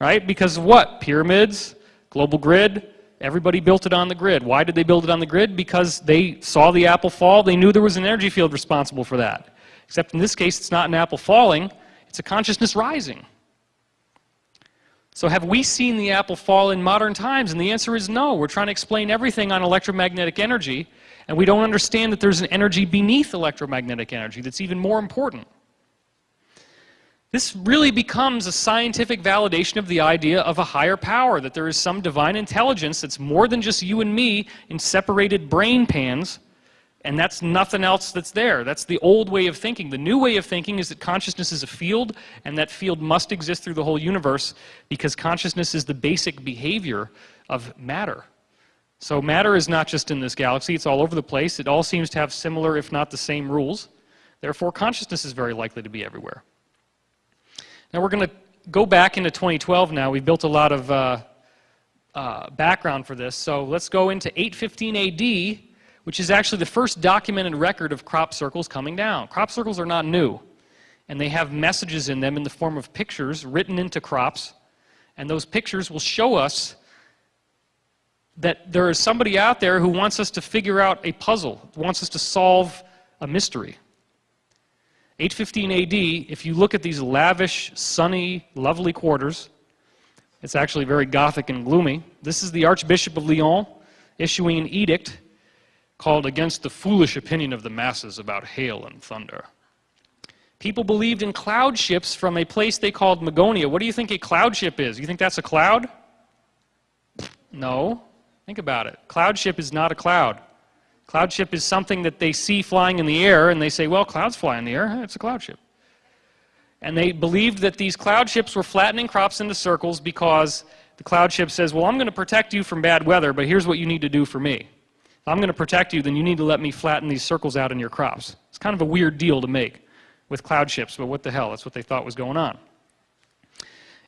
right? Because of what? Pyramids, global grid, everybody built it on the grid. Why did they build it on the grid? Because they saw the apple fall, they knew there was an energy field responsible for that. Except in this case, it's not an apple falling, it's a consciousness rising. So have we seen the apple fall in modern times? And the answer is no. We're trying to explain everything on electromagnetic energy, and we don't understand that there's an energy beneath electromagnetic energy that's even more important. This really becomes a scientific validation of the idea of a higher power, that there is some divine intelligence that's more than just you and me in separated brain pans, and that's nothing else that's there. That's the old way of thinking. The new way of thinking is that consciousness is a field, and that field must exist through the whole universe because consciousness is the basic behavior of matter. So matter is not just in this galaxy, it's all over the place. It all seems to have similar, if not the same, rules. Therefore, consciousness is very likely to be everywhere. Now we're going to go back into 2012 now. We've built a lot of background for this. So let's go into 815 AD, which is actually the first documented record of crop circles coming down. Crop circles are not new, and they have messages in them in the form of pictures written into crops, and those pictures will show us that there is somebody out there who wants us to figure out a puzzle, wants us to solve a mystery. 815 AD, if you look at these lavish, sunny, lovely quarters, it's actually very Gothic and gloomy. This is the Archbishop of Lyon issuing an edict called Against the Foolish Opinion of the Masses About Hail and Thunder. People believed in cloud ships from a place they called Magonia. What do you think a cloud ship is? You think that's a cloud? No. Think about it. Cloud ship is not a cloud. Cloud ship is something that they see flying in the air, and they say, well, clouds fly in the air, it's a cloud ship. And they believed that these cloud ships were flattening crops into circles because the cloud ship says, well, I'm going to protect you from bad weather, but here's what you need to do for me. If I'm going to protect you, then you need to let me flatten these circles out in your crops. It's kind of a weird deal to make with cloud ships, but what the hell, that's what they thought was going on.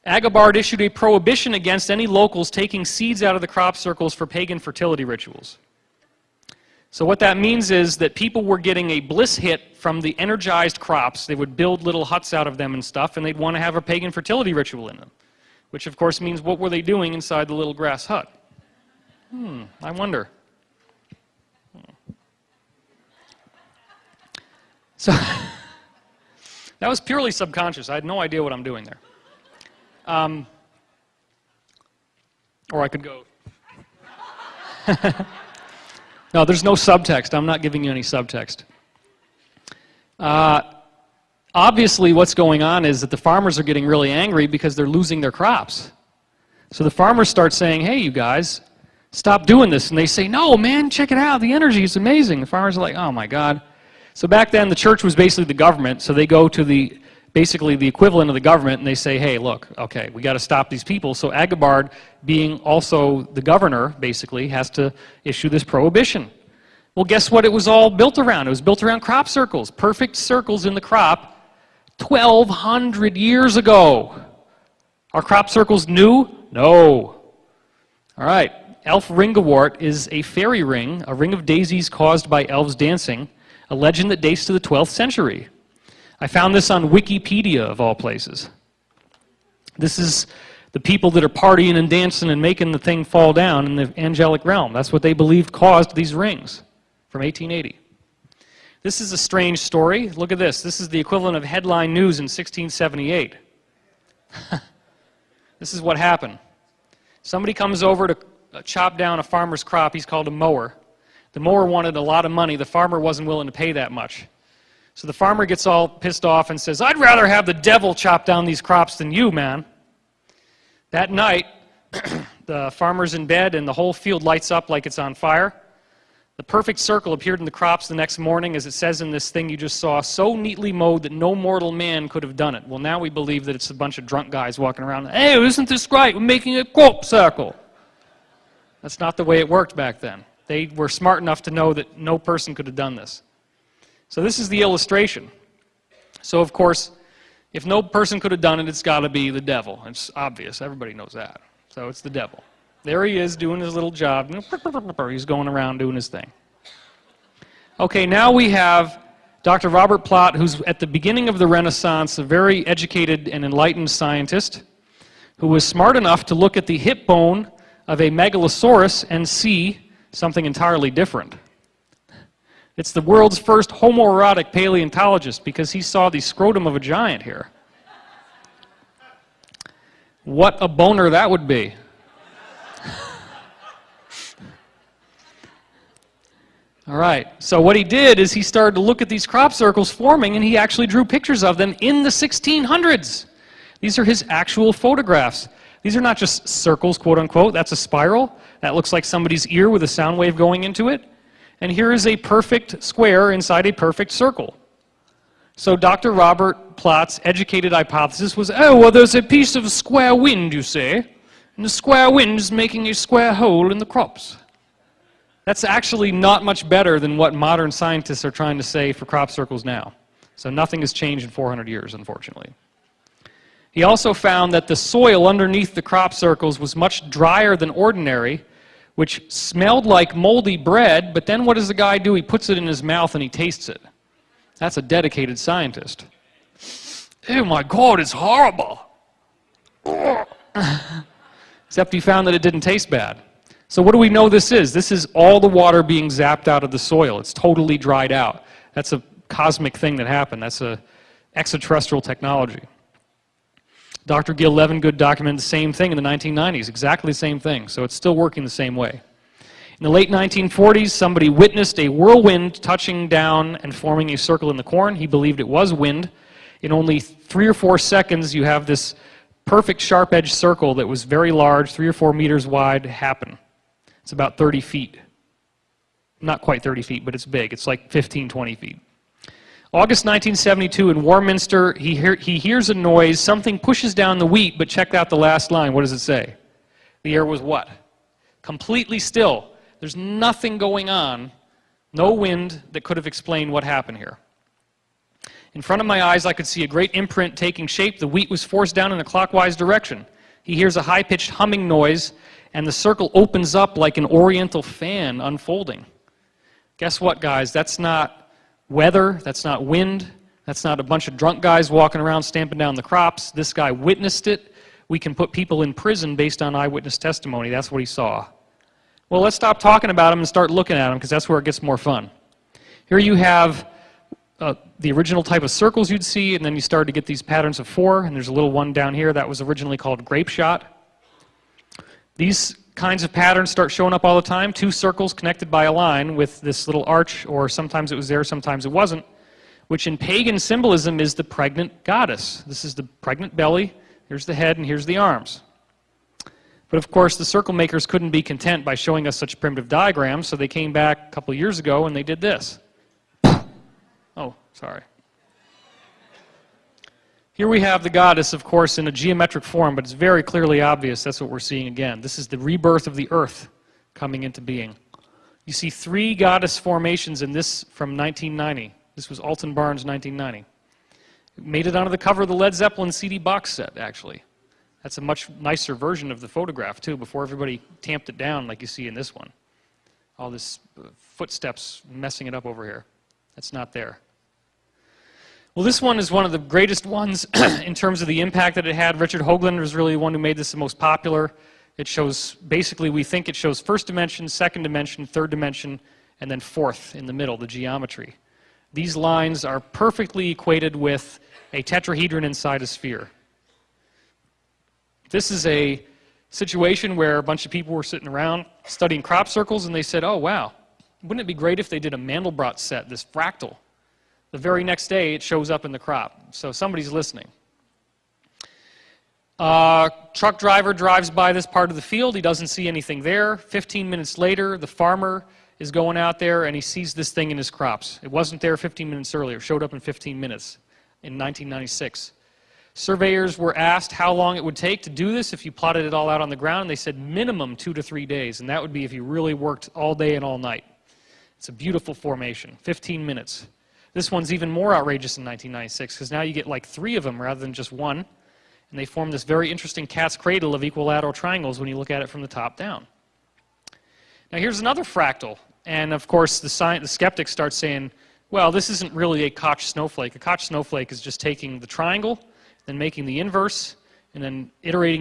Agobard issued a prohibition against any locals taking seeds out of the crop circles for pagan fertility rituals. So what that means is that people were getting a bliss hit from the energized crops. They would build little huts out of them and stuff, and they'd want to have a pagan fertility ritual in them. Which, of course, means what were they doing inside the little grass hut? I wonder. So, that was purely subconscious. I had no idea what I'm doing there. Or I could go... No, there's no subtext. I'm not giving you any subtext. Obviously, what's going on is that the farmers are getting really angry because they're losing their crops. So the farmers start saying, hey, you guys, stop doing this. And they say, no, man, check it out. The energy is amazing. The farmers are like, oh, my God. So back then, the church was basically the government. So they go to basically the equivalent of the government, and they say, hey, look, okay, we got to stop these people. So Agobard, being also the governor, basically, has to issue this prohibition. Well, guess what it was all built around? It was built around crop circles, perfect circles in the crop 1,200 years ago. Are crop circles new? No. All right, Elf Ringewort is a fairy ring, a ring of daisies caused by elves dancing, a legend that dates to the 12th century. I found this on Wikipedia, of all places. This is the people that are partying and dancing and making the thing fall down in the angelic realm. That's what they believed caused these rings from 1880. This is a strange story. Look at this. This is the equivalent of headline news in 1678. This is what happened. Somebody comes over to chop down a farmer's crop. He's called a mower. The mower wanted a lot of money. The farmer wasn't willing to pay that much. So the farmer gets all pissed off and says, I'd rather have the devil chop down these crops than you, man. That night, the farmer's in bed and the whole field lights up like it's on fire. The perfect circle appeared in the crops the next morning, as it says in this thing you just saw, so neatly mowed that no mortal man could have done it. Well, now we believe that it's a bunch of drunk guys walking around, hey, isn't this great? We're making a crop circle. That's not the way it worked back then. They were smart enough to know that no person could have done this. So this is the illustration. So, of course, if no person could have done it, it's got to be the devil. It's obvious. Everybody knows that. So it's the devil. There he is doing his little job. He's going around doing his thing. Okay, now we have Dr. Robert Plot, who's at the beginning of the Renaissance, a very educated and enlightened scientist. who was smart enough to look at the hip bone of a megalosaurus and see something entirely different. It's the world's first homoerotic paleontologist because he saw the scrotum of a giant here. What a boner that would be. All right, so what he did is he started to look at these crop circles forming, and he actually drew pictures of them in the 1600s. These are his actual photographs. These are not just circles, quote unquote. That's a spiral. That looks like somebody's ear with a sound wave going into it. And here is a perfect square inside a perfect circle. So Dr. Robert Plott's educated hypothesis was, oh, well, there's a piece of square wind, you say, and the square wind is making a square hole in the crops. That's actually not much better than what modern scientists are trying to say for crop circles now. So nothing has changed in 400 years, unfortunately. He also found that the soil underneath the crop circles was much drier than ordinary, which smelled like moldy bread, but then what does the guy do? He puts it in his mouth and he tastes it. That's a dedicated scientist. Oh my God, it's horrible. Except he found that it didn't taste bad. So what do we know this is? This is all the water being zapped out of the soil. It's totally dried out. That's a cosmic thing that happened. That's a extraterrestrial technology. Dr. Gil Levengood documented the same thing in the 1990s, exactly the same thing, so it's still working the same way. In the late 1940s, somebody witnessed a whirlwind touching down and forming a circle in the corn. He believed it was wind. In only 3 or 4 seconds, you have this perfect sharp-edged circle that was very large, 3 or 4 meters wide, happen. It's about 30 feet. Not quite 30 feet, but it's big. It's like 15, 20 feet. August 1972 in Warminster, he hears a noise, something pushes down the wheat, but check out the last line. What does it say? The air was what? Completely still. There's nothing going on, no wind that could have explained what happened here. In front of my eyes, I could see a great imprint taking shape. The wheat was forced down in a clockwise direction. He hears a high-pitched humming noise, and the circle opens up like an oriental fan unfolding. Guess what, guys? That's not weather, that's not wind, that's not a bunch of drunk guys walking around stamping down the crops. This guy witnessed it. We can put people in prison based on eyewitness testimony. That's what he saw. Well, let's stop talking about him and start looking at him, because that's where it gets more fun. Here you have the original type of circles you'd see, and then you start to get these patterns of 4, and there's a little one down here that was originally called grape shot. These kinds of patterns start showing up all the time, 2 circles connected by a line with this little arch, or sometimes it was there, sometimes it wasn't, which in pagan symbolism is the pregnant goddess. This is the pregnant belly, here's the head, and here's the arms. But of course, the circle makers couldn't be content by showing us such primitive diagrams, so they came back a couple years ago and they did this. Oh, sorry. Here we have the goddess, of course, in a geometric form, but it's very clearly obvious that's what we're seeing again. This is the rebirth of the earth coming into being. You see 3 goddess formations in this from 1990. This was Alton Barnes' 1990. It made it onto the cover of the Led Zeppelin CD box set, actually. That's a much nicer version of the photograph, too, before everybody tamped it down like you see in this one. All this footsteps messing it up over here. That's not there. Well, this one is one of the greatest ones in terms of the impact that it had. Richard Hoagland was really the one who made this the most popular. It shows, basically, we think it shows first dimension, second dimension, third dimension, and then fourth in the middle, the geometry. These lines are perfectly equated with a tetrahedron inside a sphere. This is a situation where a bunch of people were sitting around studying crop circles, and they said, oh, wow, wouldn't it be great if they did a Mandelbrot set, this fractal? The very next day, it shows up in the crop. So somebody's listening. Truck driver drives by this part of the field. He doesn't see anything there. 15 minutes later, the farmer is going out there, and he sees this thing in his crops. It wasn't there 15 minutes earlier. It showed up in 15 minutes in 1996. Surveyors were asked how long it would take to do this if you plotted it all out on the ground, and they said minimum 2 to 3 days, and that would be if you really worked all day and all night. It's a beautiful formation, 15 minutes. This one's even more outrageous in 1996, because now you get like 3 of them rather than just 1, and they form this very interesting cat's cradle of equilateral triangles when you look at it from the top down. Now here's another fractal, and of course the skeptics start saying, well, this isn't really a Koch snowflake. A Koch snowflake is just taking the triangle, then making the inverse, and then iterating it